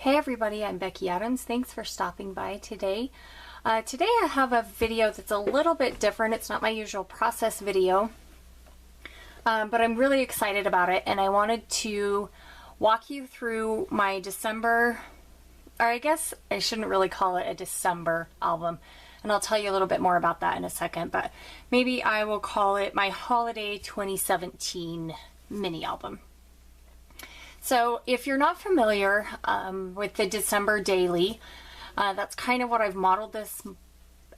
Hey everybody, I'm Becky Adams. Thanks for stopping by today. Today I have a video that's a little bit different. It's not my usual process video, but I'm really excited about it, and I wanted to walk you through my December, or I guess I shouldn't really call it a December album, and I'll tell you a little bit more about that in a second, but maybe I will call it my Holiday 2017 mini album. So if you're not familiar with the December daily, that's kind of what I've modeled this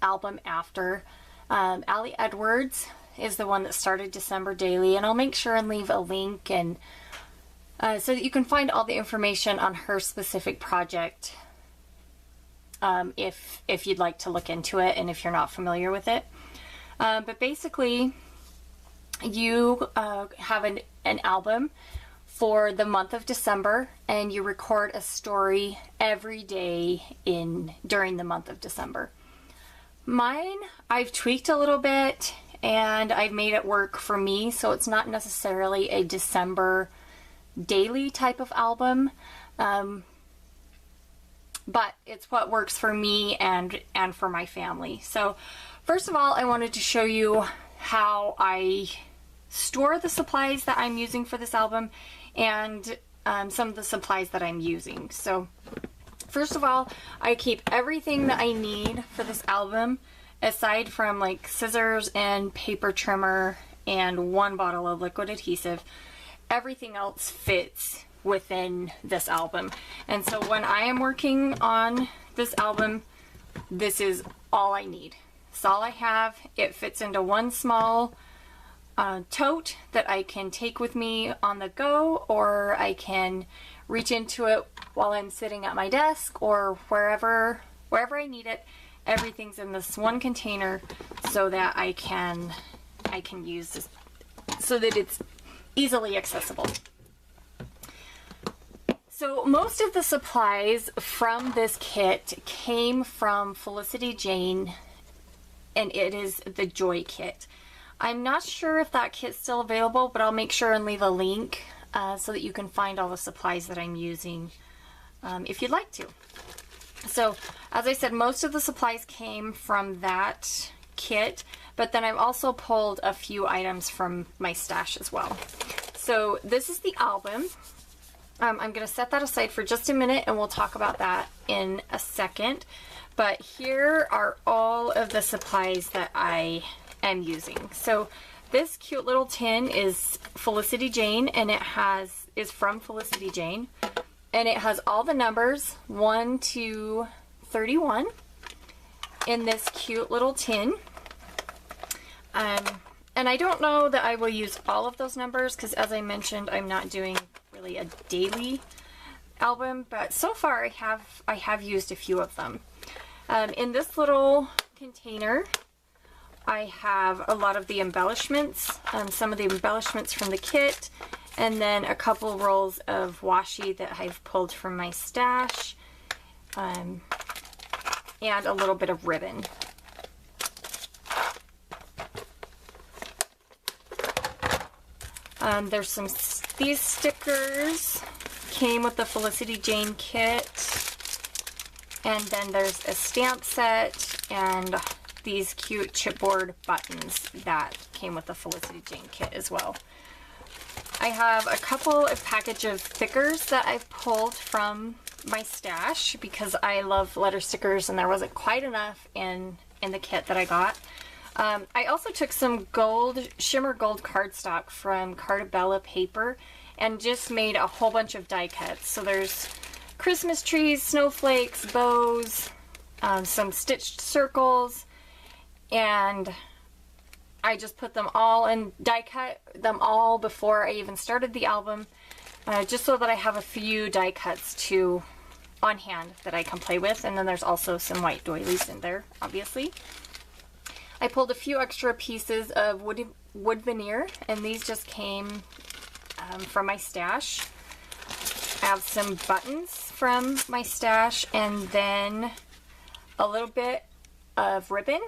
album after. Allie Edwards is the one that started December daily, and I'll make sure and leave a link and so that you can find all the information on her specific project if you'd like to look into it and if you're not familiar with it. But basically, you have an album for the month of December, and you record a story every day during the month of December. Mine, I've tweaked a little bit and I've made it work for me, so it's not necessarily a December daily type of album, but it's what works for me and for my family. So first of all, I wanted to show you how I store the supplies that I'm using for this album and some of the supplies that I'm using. So first of all, I keep everything that I need for this album, aside from like scissors and paper trimmer and one bottle of liquid adhesive. Everything else fits within this album. And so when I am working on this album, this is all I need. It's all I have. It fits into one small tote that I can take with me on the go, or I can reach into it while I'm sitting at my desk, or wherever I need it. Everything's in this one container so that I can use this, so that it's easily accessible. So most of the supplies from this kit came from Felicity Jane, and it is the Joy Kit. I'm not sure if that kit's still available, but I'll make sure and leave a link so that you can find all the supplies that I'm using if you'd like to. So, as I said, most of the supplies came from that kit, but then I've also pulled a few items from my stash as well. So, this is the album. I'm going to set that aside for just a minute, and we'll talk about that in a second. But here are all of the supplies that I am using. So this cute little tin is Felicity Jane, and it is from Felicity Jane, and it has all the numbers 1 to 31 in this cute little tin. And I don't know that I will use all of those numbers because, as I mentioned, I'm not doing really a daily album, but so far I have used a few of them. In this little container, I have a lot of the embellishments, some of the embellishments from the kit, and then a couple rolls of washi that I've pulled from my stash, and a little bit of ribbon. There's these stickers came with the Felicity Jane kit, and then there's a stamp set and these cute chipboard buttons that came with the Felicity Jane kit as well. I have a couple of package of stickers that I've pulled from my stash because I love letter stickers, and there wasn't quite enough in the kit that I got. I also took some shimmer gold cardstock from Cartabella paper and just made a whole bunch of die cuts. So there's Christmas trees, snowflakes, bows, some stitched circles, and I just put them all in, die cut them all before I even started the album, just so that I have a few die cuts on hand that I can play with. And then there's also some white doilies in there, obviously. I pulled a few extra pieces of wood veneer, and these just came from my stash. I have some buttons from my stash, and then a little bit of ribbon.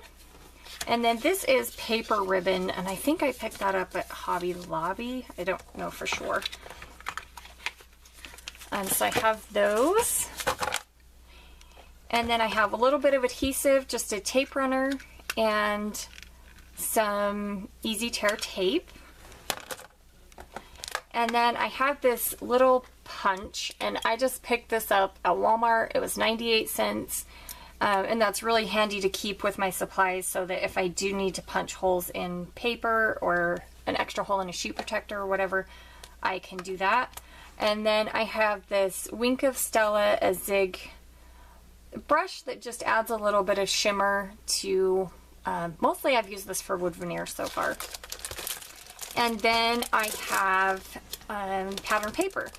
And then this is paper ribbon, and I think I picked that up at Hobby Lobby. I don't know for sure. So I have those. And then I have a little bit of adhesive, just a tape runner, and some easy tear tape. And then I have this little punch, and I just picked this up at Walmart. It was 98 cents. And that's really handy to keep with my supplies so that if I do need to punch holes in paper or an extra hole in a sheet protector or whatever, I can do that. And then I have this Wink of Stella, a zig brush that just adds a little bit of shimmer to, mostly I've used this for wood veneer so far. And then I have pattern paper.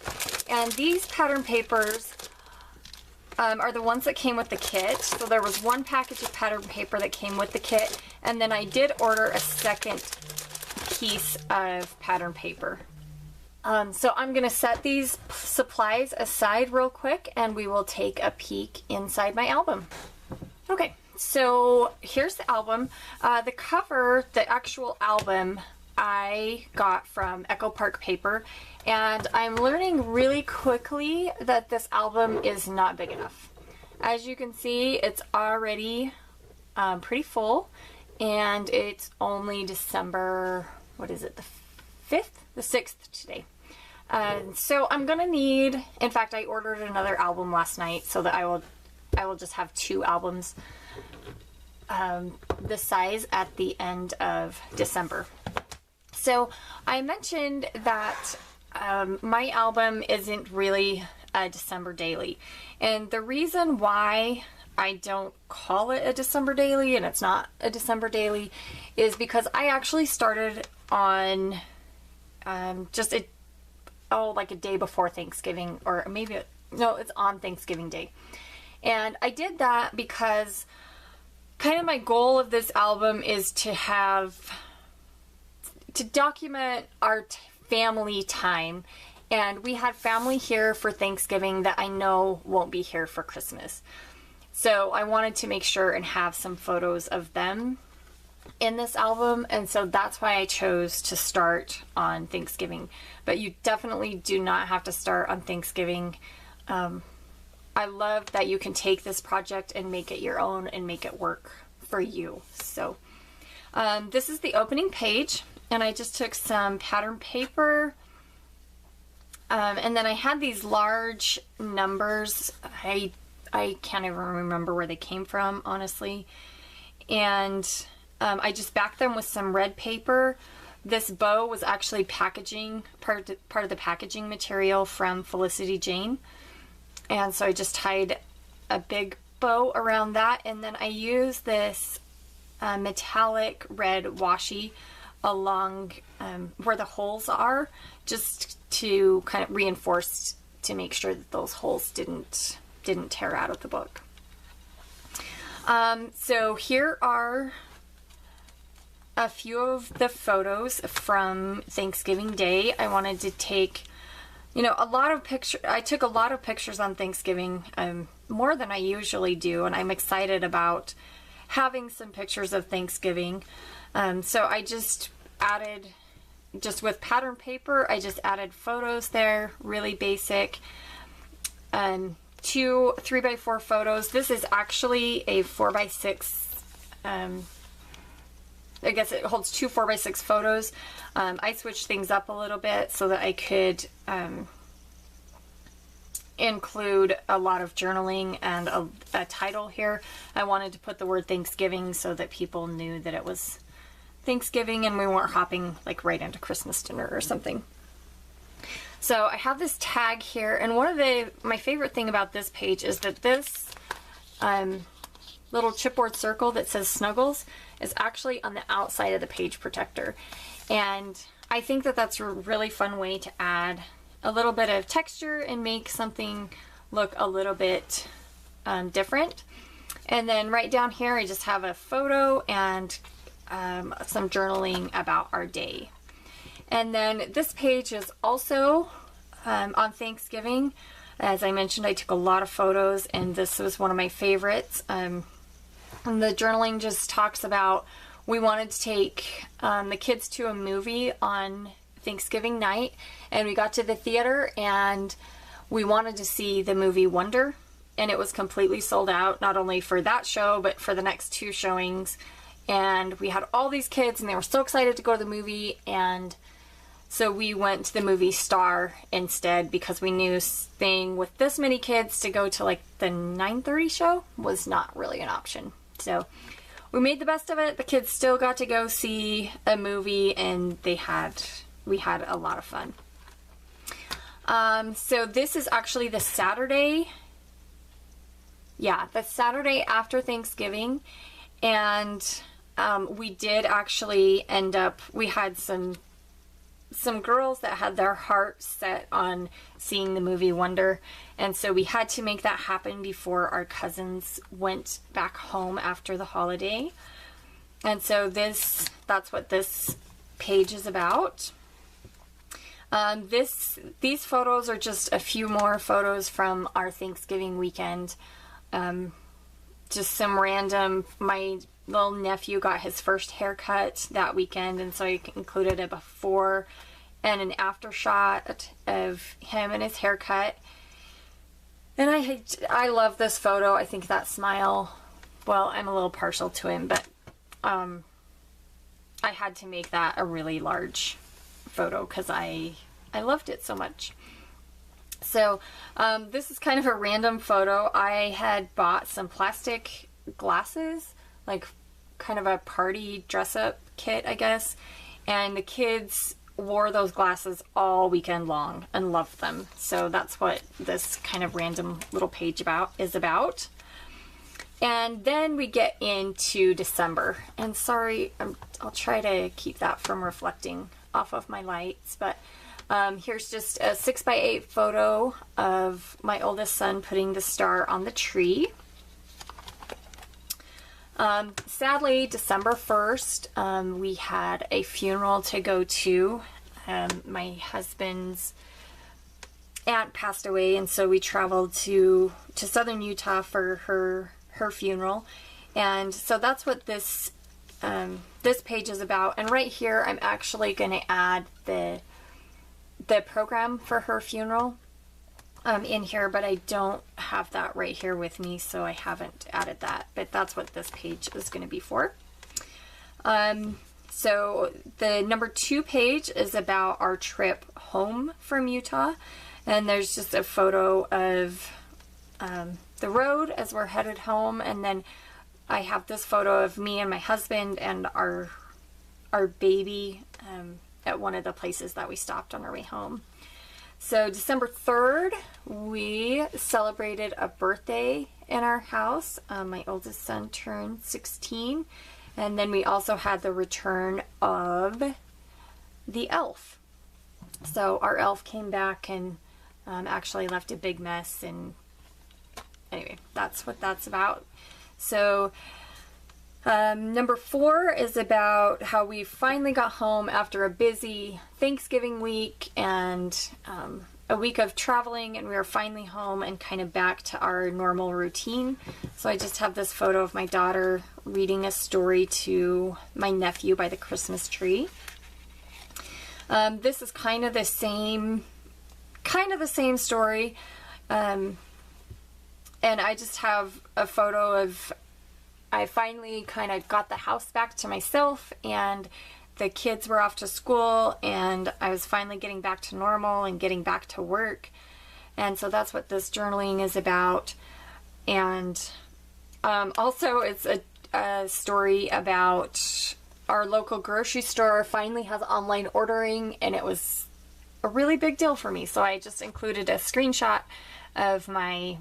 And these pattern papers are the ones that came with the kit. So there was one package of pattern paper that came with the kit, and then I did order a second piece of pattern paper. So I'm going to set these supplies aside real quick, and we will take a peek inside my album. Okay, so here's the album. The cover, the actual album, I got from Echo Park Paper, and I'm learning really quickly that this album is not big enough. As you can see, it's already pretty full, and it's only December, what is it, the 5th? The 6th today. So I'm gonna need, in fact, I ordered another album last night so that I will just have 2 albums this size at the end of December. So I mentioned that my album isn't really a December daily, and the reason why I don't call it a December daily and it's not a December daily is because I actually started on like a day before Thanksgiving, or maybe no, it's on Thanksgiving Day. And I did that because kind of my goal of this album is to document our family time. And we had family here for Thanksgiving that I know won't be here for Christmas. So I wanted to make sure and have some photos of them in this album, and so that's why I chose to start on Thanksgiving. But you definitely do not have to start on Thanksgiving. I love that you can take this project and make it your own and make it work for you. So this is the opening page, and I just took some pattern paper, and then I had these large numbers. I can't even remember where they came from, honestly, and I just backed them with some red paper. This bow was actually packaging, part of the packaging material from Felicity Jane. And so I just tied a big bow around that. And then I used this metallic red washi along where the holes are, just to kind of reinforce, to make sure that those holes didn't tear out of the book. So here are a few of the photos from Thanksgiving Day. I wanted to take, a lot of pictures. I took a lot of pictures on Thanksgiving, more than I usually do, and I'm excited about having some pictures of Thanksgiving. So I just added, just with pattern paper, I just added photos there, really basic. 2 3x4 photos. This is actually a 4x6, I guess it holds 2 4x6 photos. I switched things up a little bit so that I could include a lot of journaling and a title here. I wanted to put the word Thanksgiving so that people knew that it was Thanksgiving and we weren't hopping like right into Christmas dinner or something. So I have this tag here, and my favorite thing about this page is that this little chipboard circle that says Snuggles is actually on the outside of the page protector. And I think that that's a really fun way to add a little bit of texture and make something look a little bit different. And then right down here I just have a photo and some journaling about our day. And then this page is also on Thanksgiving. As I mentioned, I took a lot of photos, and this was one of my favorites. And the journaling just talks about, we wanted to take the kids to a movie on Thanksgiving night, and we got to the theater and we wanted to see the movie Wonder, and it was completely sold out, not only for that show, but for the next 2 showings. And we had all these kids, and they were so excited to go to the movie, and so we went to the movie Star instead, because we knew staying with this many kids to go to like the 9:30 show was not really an option. So we made the best of it. The kids still got to go see a movie, and we had a lot of fun. So this is actually the Saturday. Yeah, the Saturday after Thanksgiving, and we did actually end up, we had some girls that had their heart set on seeing the movie Wonder, and so we had to make that happen before our cousins went back home after the holiday. And so that's what this page is about. These photos are just a few more photos from our Thanksgiving weekend. Just some random, my little nephew got his first haircut that weekend, and so I included a before and an after shot of him and his haircut. And I love this photo. I think that smile, well, I'm a little partial to him, but I had to make that a really large photo because I loved it so much. So this is kind of a random photo. I had bought some plastic glasses, like kind of a party dress-up kit, I guess, and the kids wore those glasses all weekend long and loved them. So that's what this kind of random little page is about. And then we get into December, and sorry, I'll try to keep that from reflecting off of my lights, but here's just a 6x8 photo of my oldest son putting the star on the tree. Sadly, December 1st, we had a funeral to go to. My husband's aunt passed away, and so we traveled to southern Utah for her funeral. And so that's what this page is about. And right here, I'm actually going to add the program for her funeral in here, but I don't have that right here with me, so I haven't added that. But that's what this page is going to be for. So the number 2 page is about our trip home from Utah, and there's just a photo of the road as we're headed home, and then I have this photo of me and my husband and our baby at one of the places that we stopped on our way home. So December 3rd, we celebrated a birthday in our house. My oldest son turned 16, and then we also had the return of the elf. So our elf came back and actually left a big mess, and anyway, that's what that's about. So number 4 is about how we finally got home after a busy Thanksgiving week and a week of traveling, and we were finally home and kind of back to our normal routine. So I just have this photo of my daughter reading a story to my nephew by the Christmas tree. This is kind of the same story. And I just have a photo of, I finally kind of got the house back to myself, and the kids were off to school, and I was finally getting back to normal and getting back to work. And so that's what this journaling is about. And also it's a story about our local grocery store finally has online ordering, and it was a really big deal for me. So I just included a screenshot of my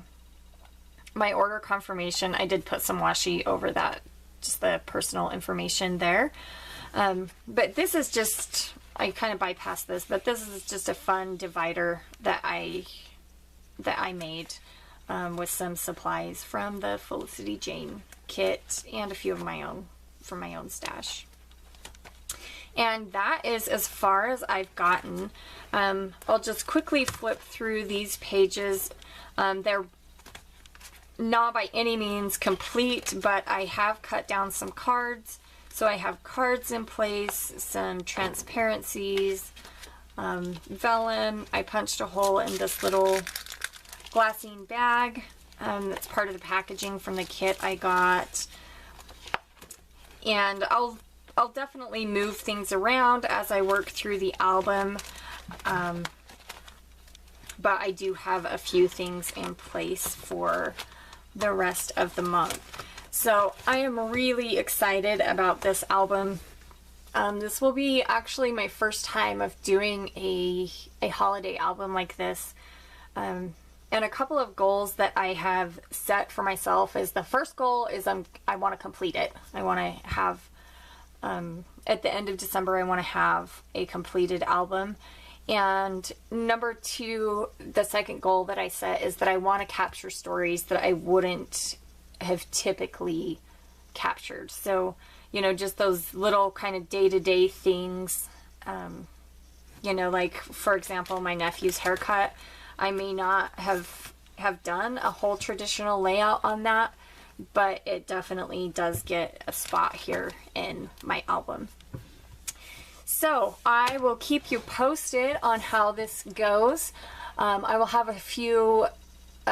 order confirmation. I did put some washi over that, just the personal information there. But this is just, I kind of bypassed this, but this is just a fun divider that I made with some supplies from the Felicity Jane kit and a few of my own from my own stash. And that is as far as I've gotten. I'll just quickly flip through these pages. They're not by any means complete, but I have cut down some cards. So I have cards in place, some transparencies, vellum. I punched a hole in this little glassine bag. That's part of the packaging from the kit I got. And I'll definitely move things around as I work through the album. But I do have a few things in place for the rest of the month. So I am really excited about this album. This will be actually my first time of doing a holiday album like this. And a couple of goals that I have set for myself is, the first goal is I want to complete it. I want to have, at the end of December, I want to have a completed album. And number 2, the second goal that I set is that I want to capture stories that I wouldn't have typically captured. So, you know, just those little kind of day-to-day things, you know, like, for example, my nephew's haircut. I may not have done a whole traditional layout on that, but it definitely does get a spot here in my album. So I will keep you posted on how this goes. I will have a few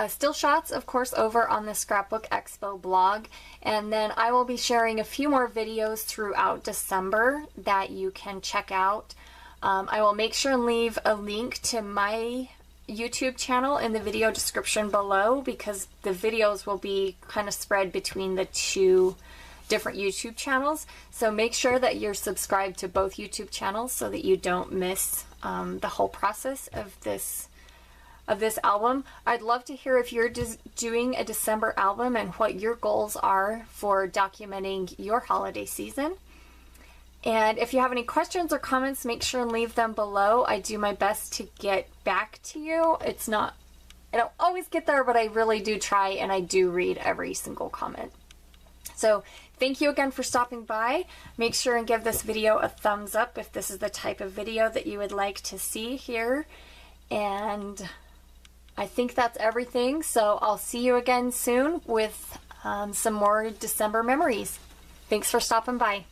still shots, of course, over on the Scrapbook Expo blog, and then I will be sharing a few more videos throughout December that you can check out. I will make sure and leave a link to my YouTube channel in the video description below, because the videos will be kind of spread between the 2 different YouTube channels. So make sure that you're subscribed to both YouTube channels so that you don't miss the whole process of this album. I'd love to hear if you're doing a December album and what your goals are for documenting your holiday season. And if you have any questions or comments, make sure and leave them below. I do my best to get back to you. I don't always get there, but I really do try, and I do read every single comment. So thank you again for stopping by. Make sure and give this video a thumbs up if this is the type of video that you would like to see here. And I think that's everything. So I'll see you again soon with some more December memories. Thanks for stopping by.